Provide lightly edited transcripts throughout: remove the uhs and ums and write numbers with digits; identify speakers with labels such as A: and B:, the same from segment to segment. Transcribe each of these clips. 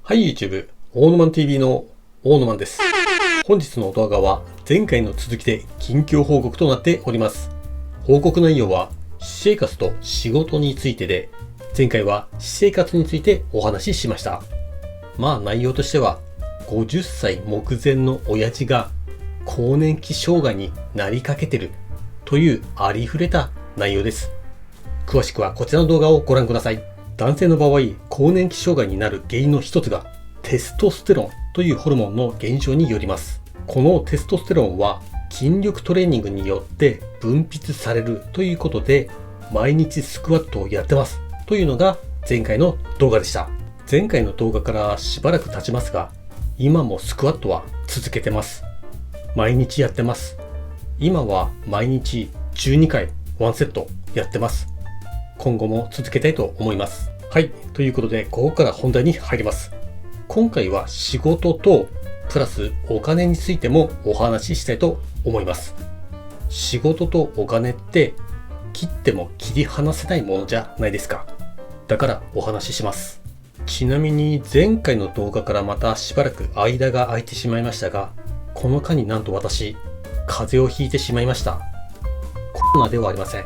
A: はい、YouTube、オーノマン TV のオーノマンです。本日の動画は前回の続きで近況報告となっております。報告内容は私生活と仕事についてで、前回は私生活についてお話ししました。内容としては、50歳目前の親父が更年期障害になりかけてるというありふれた内容です。詳しくはこちらの動画をご覧ください。男性の場合、更年期障害になる原因の一つがテストステロンというホルモンの減少によります。このテストステロンは筋力トレーニングによって分泌されるということで、毎日スクワットをやってますというのが前回の動画でした。前回の動画からしばらく経ちますが、今もスクワットは続けてます。毎日やってます。今は毎日12回1セットやってます。今後も続けたいと思います。はい。ということで、ここから本題に入ります。今回は仕事と、プラスお金についてもお話ししたいと思います。仕事とお金って、切っても切り離せないものじゃないですか。だからお話しします。ちなみに前回の動画からまたしばらく間が空いてしまいましたが、この間になんと私、風邪をひいてしまいました。コロナではありません。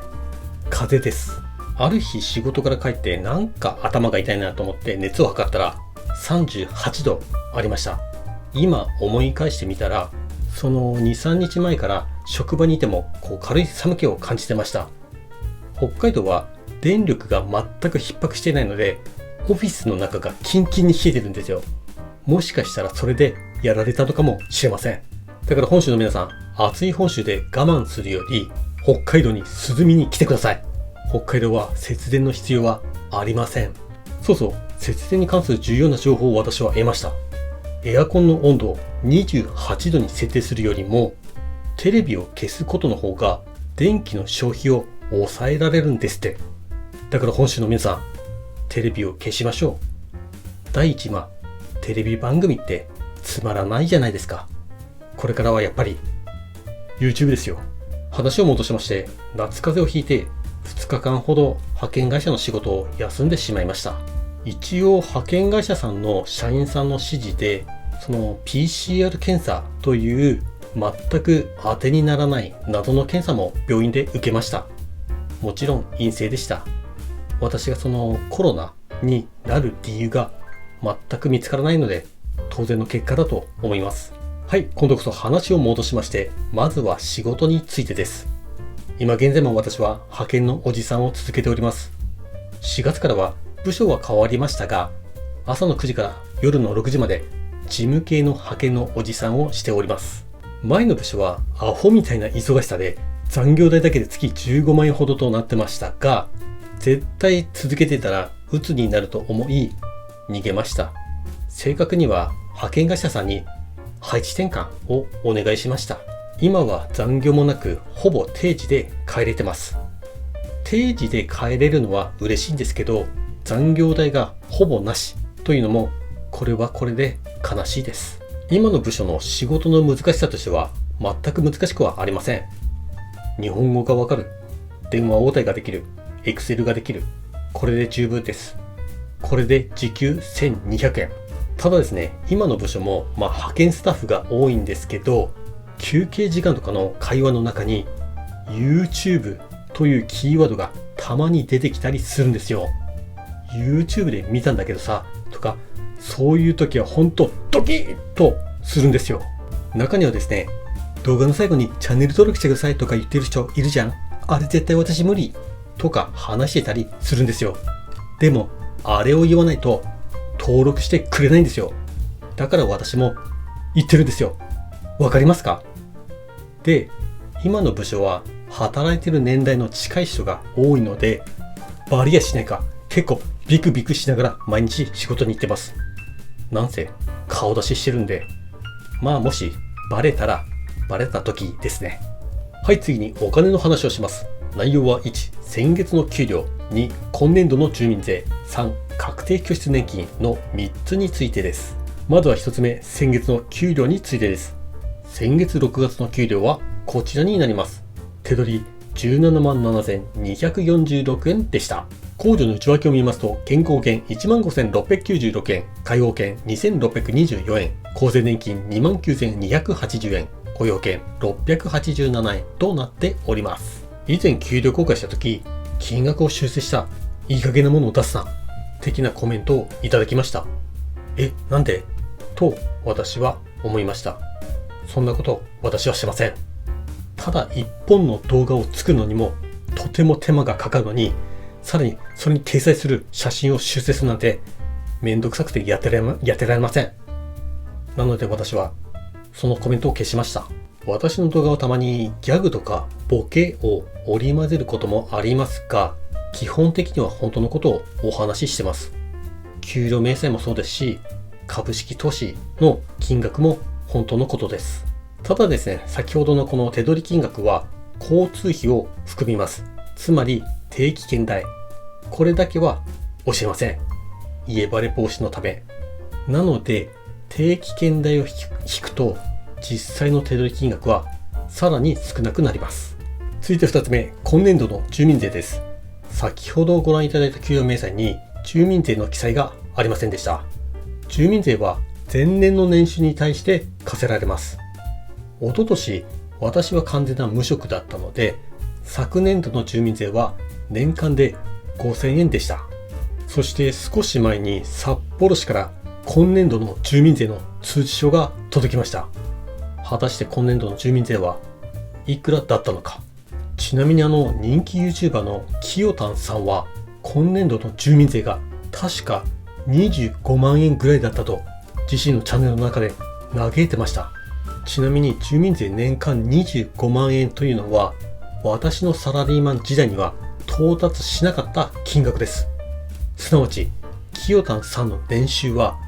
A: 風邪です。ある日仕事から帰ってなんか頭が痛いなと思って熱を測ったら38度ありました。今思い返してみたら、その2、3日前から職場にいても軽い寒気を感じてました。北海道は電力が全く逼迫していないので、オフィスの中がキンキンに冷えてるんですよ。もしかしたらそれでやられたのかもしれません。だから本州の皆さん、暑い本州で我慢するより北海道に涼みに来てください。北海道は節電の必要はありません。そうそう、節電に関する重要な情報を私は得ました。エアコンの温度を28度に設定するよりも、テレビを消すことの方が電気の消費を抑えられるんですって。だから本州の皆さん、テレビを消しましょう。第一、テレビ番組ってつまらないじゃないですか。これからはやっぱり YouTube ですよ。話を戻しまして、夏風邪をひいて2日間ほど派遣会社の仕事を休んでしまいました。一応派遣会社さんの社員さんの指示で、その PCR 検査という全く当てにならない謎の検査も病院で受けました。もちろん陰性でした。私がそのコロナになる理由が全く見つからないので、当然の結果だと思います。はい、今度こそ話を戻しまして、まずは仕事についてです。今現在も私は派遣のおじさんを続けております。4月からは部署は変わりましたが、朝の9時から夜の6時まで事務系の派遣のおじさんをしております。前の部署はアホみたいな忙しさで残業代だけで月15万円ほどとなってましたが、絶対続けてたら鬱になると思い逃げました。正確には派遣会社さんに配置転換をお願いしました。今は残業もなくほぼ定時で帰れてます。定時で帰れるのは嬉しいんですけど、残業代がほぼなしというのもこれはこれで悲しいです。今の部署の仕事の難しさとしては全く難しくはありません。日本語がわかる、電話応対ができる、Excel ができる、これで十分です。これで時給1200円。ただですね、今の部署も派遣スタッフが多いんですけど、休憩時間とかの会話の中に YouTube というキーワードがたまに出てきたりするんですよ。YouTube で見たんだけどさとか、そういう時は本当ドキッとするんですよ。中にはですね、動画の最後にチャンネル登録してくださいとか言ってる人いるじゃん。あれ絶対私無理とか話してたりするんですよ。でもあれを言わないと登録してくれないんですよ。だから私も言ってるんですよ。わかりますか？で、今の部署は働いてる年代の近い人が多いので、バレやしないか結構ビクビクしながら毎日仕事に行ってます。なんせ顔出ししてるんで、もしバレた時ですね。はい、次にお金の話をします。内容は1、先月の給料、2、今年度の住民税、3、確定拠出年金の3つについてです。まずは1つ目、先月の給料についてです。先月6月の給料はこちらになります。手取り17万7246円でした。控除の内訳を見ますと、健康券15,696円、介護券2,624円、厚生年金29,280円、雇用券687円となっております。以前給料公開した時、金額を修正した、いい加減なものを出すな、的なコメントをいただきました。なんでと私は思いました。そんなこと私はしません。ただ一本の動画を作るのにもとても手間がかかるのに、さらにそれに掲載する写真を修正するなんてめんどくさくてやってられません。なので私はそのコメントを消しました。私の動画はたまにギャグとかボケを織り交ぜることもありますが、基本的には本当のことをお話ししてます。給料明細もそうですし、株式投資の金額も本当のことです。ただですね、先ほどのこの手取り金額は交通費を含みます。つまり定期券代。これだけは教えません。家バレ防止のため。なので、定期券代を引くと、実際の手取り金額はさらに少なくなります。続いて2つ目、今年度の住民税です。先ほどご覧いただいた給与明細に住民税の記載がありませんでした。住民税は前年の年収に対して課せられます。一昨年、私は完全な無職だったので、昨年度の住民税は年間で5,000円でした。そして少し前に札幌市から今年度の住民税の通知書が届きました。果たして今年度の住民税はいくらだったのか。ちなみに人気 YouTuber のきよたんさんは今年度の住民税が確か25万円ぐらいだったと自身のチャンネルの中で嘆いてました。ちなみに住民税年間25万円というのは私のサラリーマン時代には到達しなかった金額です。すなわちきよたんさんの年収は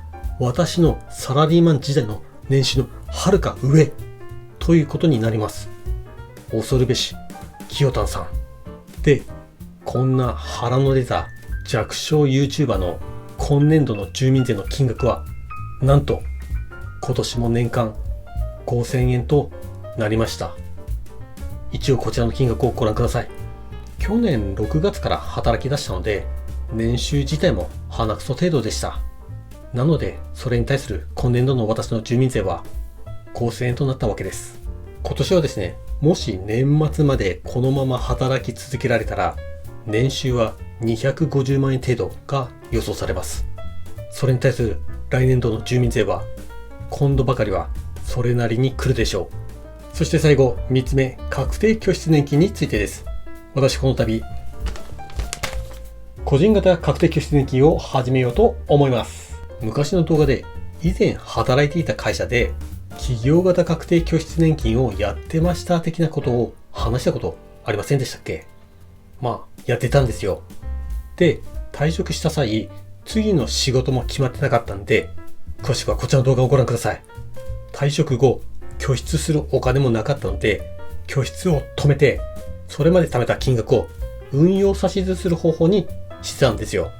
A: 私のサラリーマン時代の年収のはるか上ということになります。恐るべしきよたんさん。で、こんな腹の出た弱小 YouTuber の今年度の住民税の金額はなんと今年も年間5,000円となりました。一応こちらの金額をご覧ください。去年6月から働き出したので年収自体も鼻くそ程度でした。なのでそれに対する今年度の私の住民税は5,000円となったわけです。今年はですね、もし年末までこのまま働き続けられたら年収は250万円程度が予想されます。それに対する来年度の住民税は今度ばかりはそれなりに来るでしょう。そして最後3つ目、確定拠出年金についてです。私この度個人型確定拠出年金を始めようと思います。昔の動画で以前働いていた会社で企業型確定拠出年金をやってました的なことを話したことありませんでしたっけ？やってたんですよ。で、退職した際、次の仕事も決まってなかったんで、詳しくはこちらの動画をご覧ください。退職後、拠出するお金もなかったので、拠出を止めて、それまで貯めた金額を運用差し出する方法にしてたんですよ。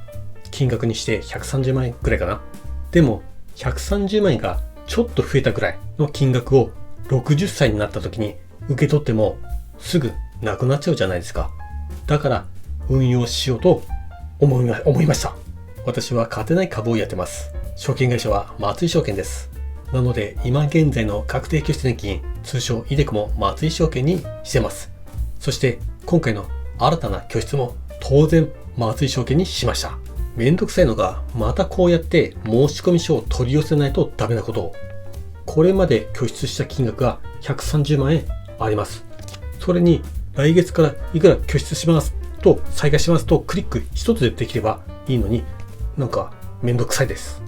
A: 金額にして130万円くらいかな。でも、130万円がちょっと増えたくらいの金額を60歳になった時に受け取ってもすぐなくなっちゃうじゃないですか。だから運用しようと思いました。私は勝てない株をやってます。証券会社は松井証券です。なので今現在の確定拠出年金、通称イデコも松井証券にしてます。そして今回の新たな拠出も当然松井証券にしました。めんどくさいのがまたこうやって申込書を取り寄せないとダメなことを。これまで拠出した金額が130万円あります。それに来月からいくら拠出しますと再開しますとクリック一つでできればいいのに、なんかめんどくさいです。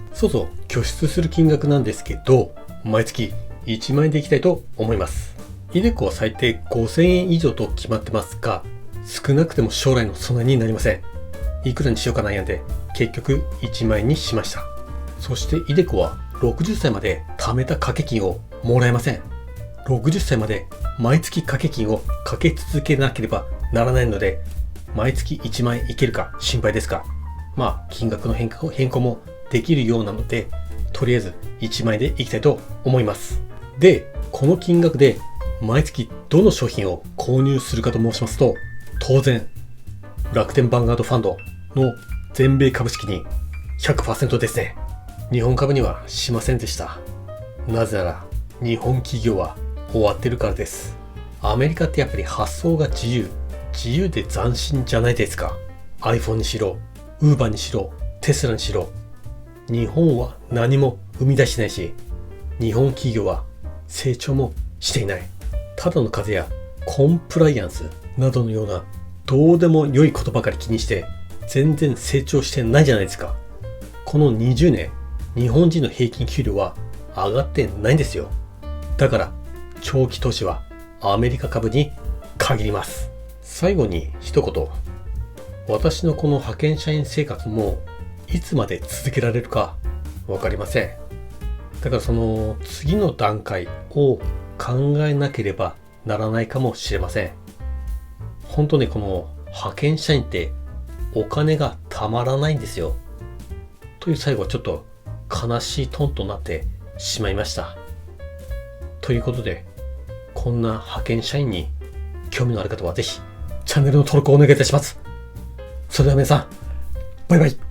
A: 拠出する金額なんですけど、毎月1万円でいきたいと思います。イデコは最低5,000円以上と決まってますが、少なくても将来の備えになりません。いくらにしようか悩んで結局1万円にしました。そしてイデコは60歳まで貯めた掛け金をもらえません。60歳まで毎月掛け金をかけ続けなければならないので、毎月1万円いけるか心配ですが、金額の変更もできるようなので、とりあえず1万円でいきたいと思います。で、この金額で毎月どの商品を購入するかと申しますと、当然楽天ヴァンガードファンドの全米株式に 100% ですね。日本株にはしませんでした。なぜなら日本企業は終わってるからです。アメリカってやっぱり発想が自由で斬新じゃないですか。 iPhone にしろ Uber にしろテスラにしろ、日本は何も生み出してないし、日本企業は成長もしていない。ただの風やコンプライアンスなどのようなどうでも良いことばかり気にして全然成長してないじゃないですか。この20年、日本人の平均給料は上がってないんですよ。だから長期投資はアメリカ株に限ります。最後に一言。私のこの派遣社員生活もいつまで続けられるかわかりません。だからその次の段階を考えなければならないかもしれません。本当ね、この派遣社員ってお金がたまらないんですよ。という最後はちょっと悲しいトーンとなってしまいました。ということで、こんな派遣社員に興味のある方はぜひチャンネルの登録をお願いいたします。それでは皆さん、バイバイ。